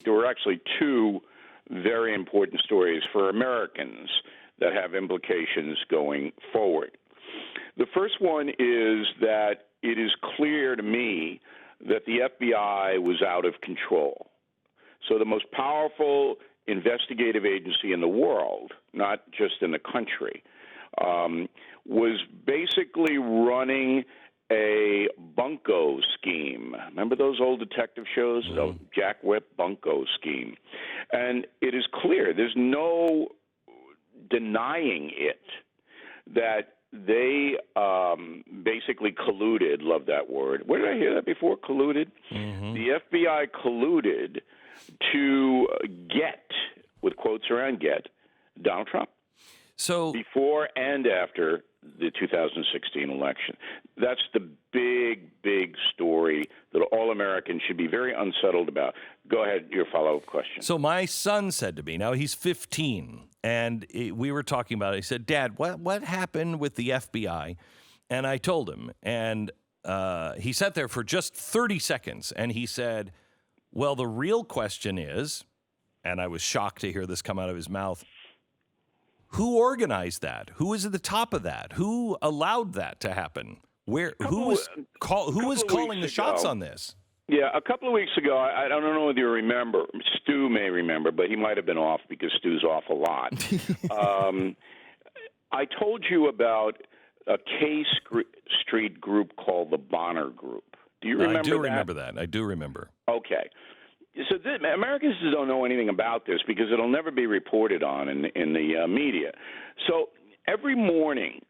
There were actually two very important stories for Americans that have implications going forward. The first one is that it is clear to me that the FBI was out of control. So the most powerful investigative agency in the world, not just in the country, was basically running a bunco scheme. Remember those old detective shows? The Jack Whip bunco scheme. And it is clear, there's no denying it, that they basically colluded. Love that word. Where did I hear that before? Colluded? The FBI colluded to get, with quotes around get, Donald Trump. So before and after the 2016 election. That's the big story that all Americans should be very unsettled about. Go ahead, your follow-up question. So my son said to me, now he's 15, and we were talking about it. He said, Dad, what happened with the FBI? And I told him, and he sat there for just 30 seconds, and he said, well, the real question is, and I was shocked to hear this come out of his mouth, who organized that? Who is at the top of that? Who allowed that to happen? Who is calling the shots on this? Yeah, a couple of weeks ago, I don't know whether you remember, Stu may remember, but he might have been off because Stu's off a lot. I told you about a K Street group called the Bonner Group. Do you remember that? I do remember that. I do remember. Okay. So Americans don't know anything about this because it'll never be reported on in the media. So every morning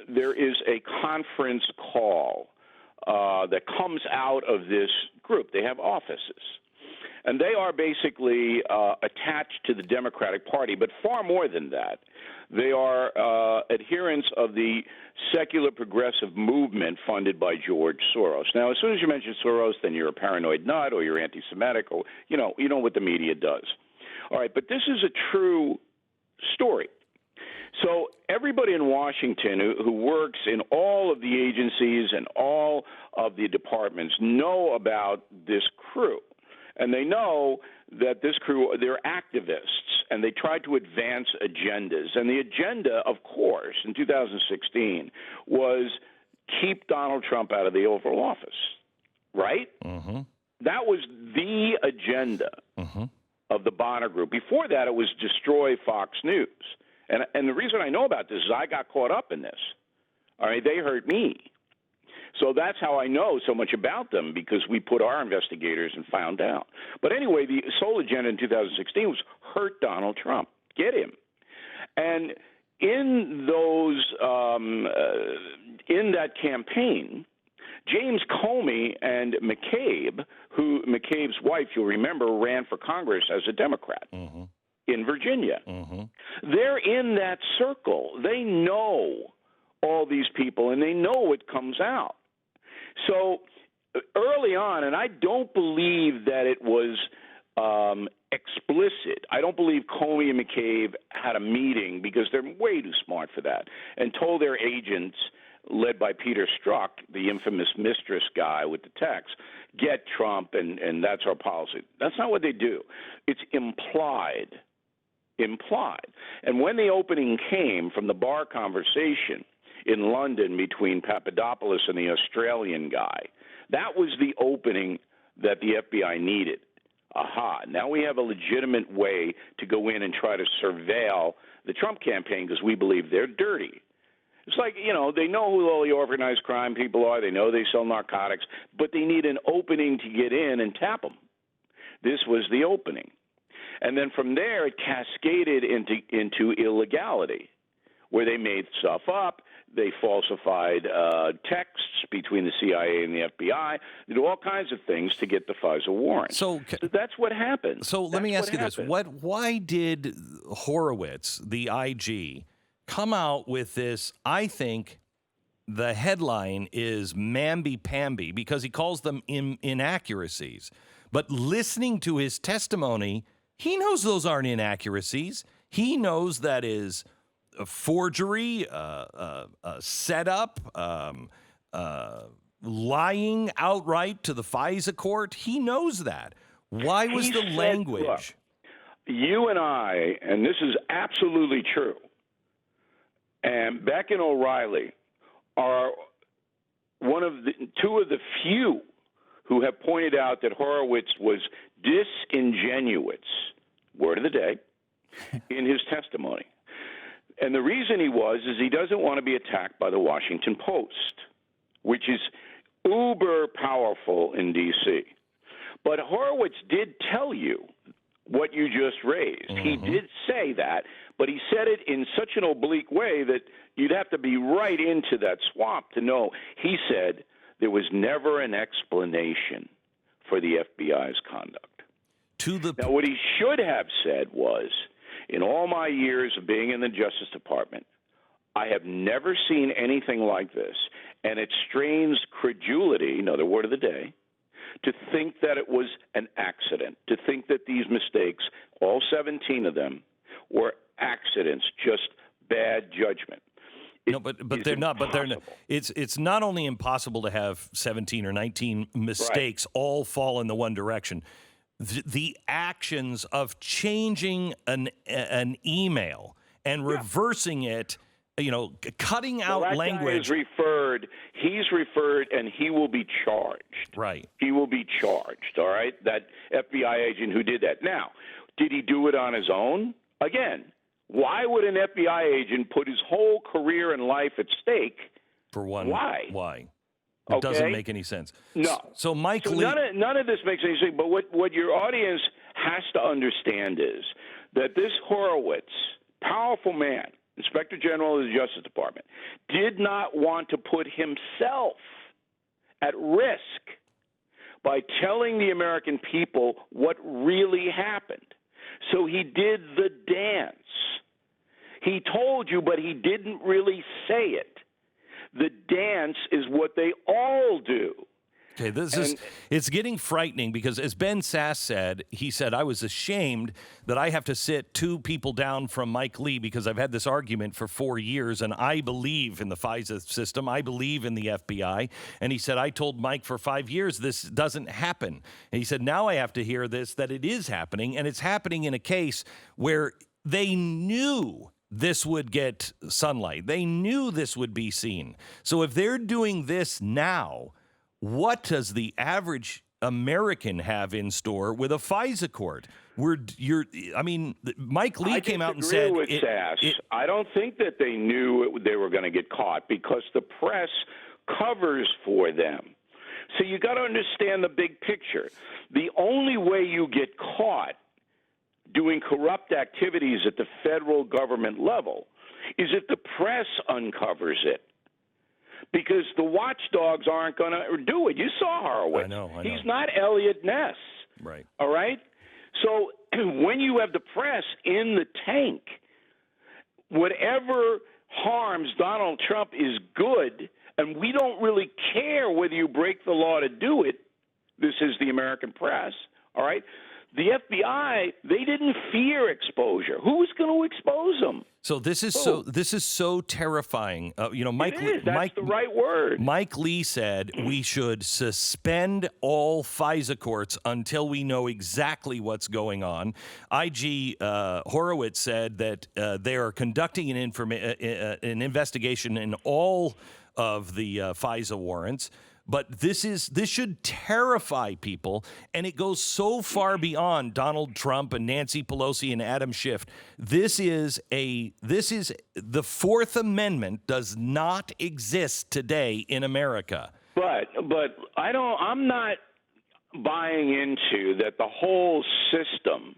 there is a conference call that comes out of this group. They have offices. And they are basically attached to the Democratic Party, but far more than that. They are adherents of the secular progressive movement funded by George Soros. Now, as soon as you mention Soros, then you're a paranoid nut or you're anti-Semitic or, you know what the media does. All right, but this is a true story. So everybody in Washington who works in all of the agencies and all of the departments know about this crew. And they know that this crew, they're activists, and they try to advance agendas. And the agenda, of course, in 2016 was keep Donald Trump out of the Oval Office, right? That was the agenda of the Bonner Group. Before that, it was destroy Fox News. And the reason I know about this is I got caught up in this. All right, they hurt me. So that's how I know so much about them, because we put our investigators and found out. But anyway, the sole agenda in 2016 was hurt Donald Trump, get him. And in those, in that campaign, James Comey and McCabe's wife, you'll remember, ran for Congress as a Democrat in Virginia. They're in that circle. They know all these people, and they know what comes out. So early on, and I don't believe that it was explicit. I don't believe Comey and McCabe had a meeting, because they're way too smart for that, and told their agents, led by Peter Strzok, the infamous mistress guy with the text, get Trump, and that's our policy. That's not what they do. It's implied. And when the opening came from the bar conversation in London between Papadopoulos and the Australian guy, that was the opening that the FBI needed. Aha, now we have a legitimate way to go in and try to surveil the Trump campaign, because we believe they're dirty. It's like, they know who all the organized crime people are. They know they sell narcotics, but they need an opening to get in and tap them. This was the opening. And then from there, it cascaded into illegality, where they made stuff up. They falsified texts between the CIA and the FBI. They do all kinds of things to get the FISA warrant. So that's what happened. So let me ask you this. Why did Horowitz, the IG, come out with this? I think the headline is mamby-pamby, because he calls them inaccuracies. But listening to his testimony, he knows those aren't inaccuracies. He knows that is a forgery, setup, lying outright to the FISA court. He knows that. Why was the said, language? Look, you and I, and this is absolutely true, and Beck and O'Reilly are two of the few who have pointed out that Horowitz was disingenuous, word of the day, in his testimony. And the reason is he doesn't want to be attacked by the Washington Post, which is uber powerful in D.C. But Horowitz did tell you what you just raised. Mm-hmm. He did say that, but he said it in such an oblique way that you'd have to be right into that swamp to know. He said there was never an explanation for the FBI's conduct. Now, what he should have said was, in all my years of being in the Justice Department, I have never seen anything like this, and it strains credulity, another word of the day, to think that it was an accident, to think that these mistakes, all 17 of them, were accidents, just bad judgment. But they're not. But they're not. It's not only impossible to have 17 or 19 mistakes all fall in the one direction. The actions of changing an email and reversing it, cutting out language. He's referred, and he will be charged. Right. He will be charged, all right, that FBI agent who did that. Now, did he do it on his own? Again, why would an FBI agent put his whole career and life at stake? For one. Why? It doesn't make any sense. No. So Mike Lee... None of this makes any sense, but what your audience has to understand is that this Horowitz, powerful man, Inspector General of the Justice Department, did not want to put himself at risk by telling the American people what really happened. So he did the dance. He told you, but he didn't really say it. The dance is what they all do. Okay, it's getting frightening because, as Ben Sass said, he said, I was ashamed that I have to sit two people down from Mike Lee because I've had this argument for 4 years, and I believe in the FISA system. I believe in the FBI. And he said, I told Mike for 5 years this doesn't happen. And he said, now I have to hear this, that it is happening, and it's happening in a case where they knew this would get sunlight. They knew this would be seen. So if they're doing this now, what does the average American have in store with a FISA court? Mike Lee came out and said... with Sass. I don't think that they knew they were going to get caught because the press covers for them. So you got to understand the big picture. The only way you get caught doing corrupt activities at the federal government level is if the press uncovers it. Because the watchdogs aren't going to do it. You saw Horowitz. I know. He's not Elliot Ness. Right. All right? So when you have the press in the tank, whatever harms Donald Trump is good, and we don't really care whether you break the law to do it. This is the American press. All right? The FBI, they didn't fear exposure. Who's going to expose them? So this is so terrifying. Mike. That's the right word. Mike Lee said we should suspend all FISA courts until we know exactly what's going on. IG Horowitz said that they are conducting an investigation in all of the FISA warrants. But this should terrify people, and it goes so far beyond Donald Trump and Nancy Pelosi and Adam Schiff. This is the Fourth Amendment does not exist today in America. But I'm not buying into that the whole system,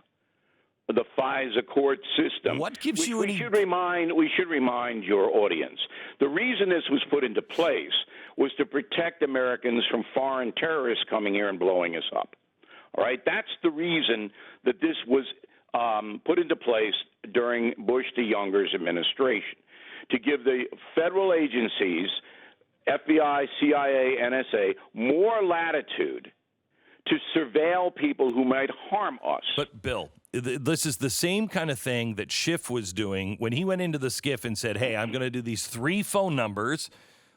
the FISA court system. What gives you we should remind your audience. The reason this was put into place was to protect Americans from foreign terrorists coming here and blowing us up. All right? That's the reason that this was put into place during Bush the Younger's administration, to give the federal agencies, FBI, CIA, NSA, more latitude to surveil people who might harm us. But, Bill, this is the same kind of thing that Schiff was doing when he went into the SCIF and said, hey, I'm going to do these 3 phone numbers.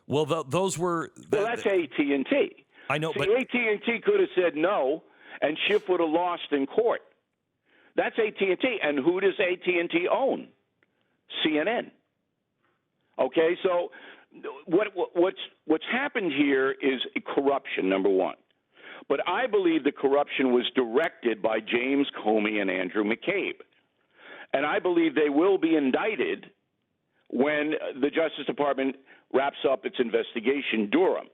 Well, those were... Well, that's AT&T. I know, See, but... AT&T could have said no, and Schiff would have lost in court. That's AT&T. And who does AT&T own? CNN. Okay, so what's happened here is corruption, number one. But I believe the corruption was directed by James Comey and Andrew McCabe. And I believe they will be indicted when the Justice Department wraps up its investigation, Durham.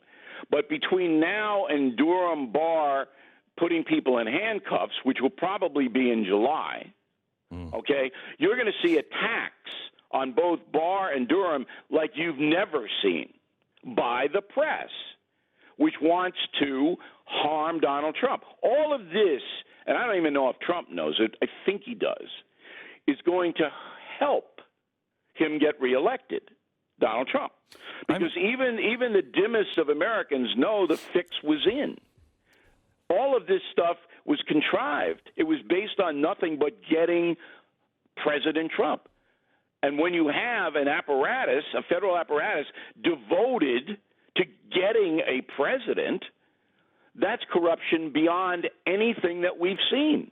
But between now and Durham Barr putting people in handcuffs, which will probably be in July, okay, you're going to see attacks on both Barr and Durham like you've never seen by the press, which wants to harm Donald Trump. All of this, and I don't even know if Trump knows it, I think he does, is going to help him get reelected, Donald Trump. Because even the dimmest of Americans know the fix was in. All of this stuff was contrived. It was based on nothing but getting President Trump. And when you have an apparatus, a federal apparatus, devoted to getting a president, that's corruption beyond anything that we've seen.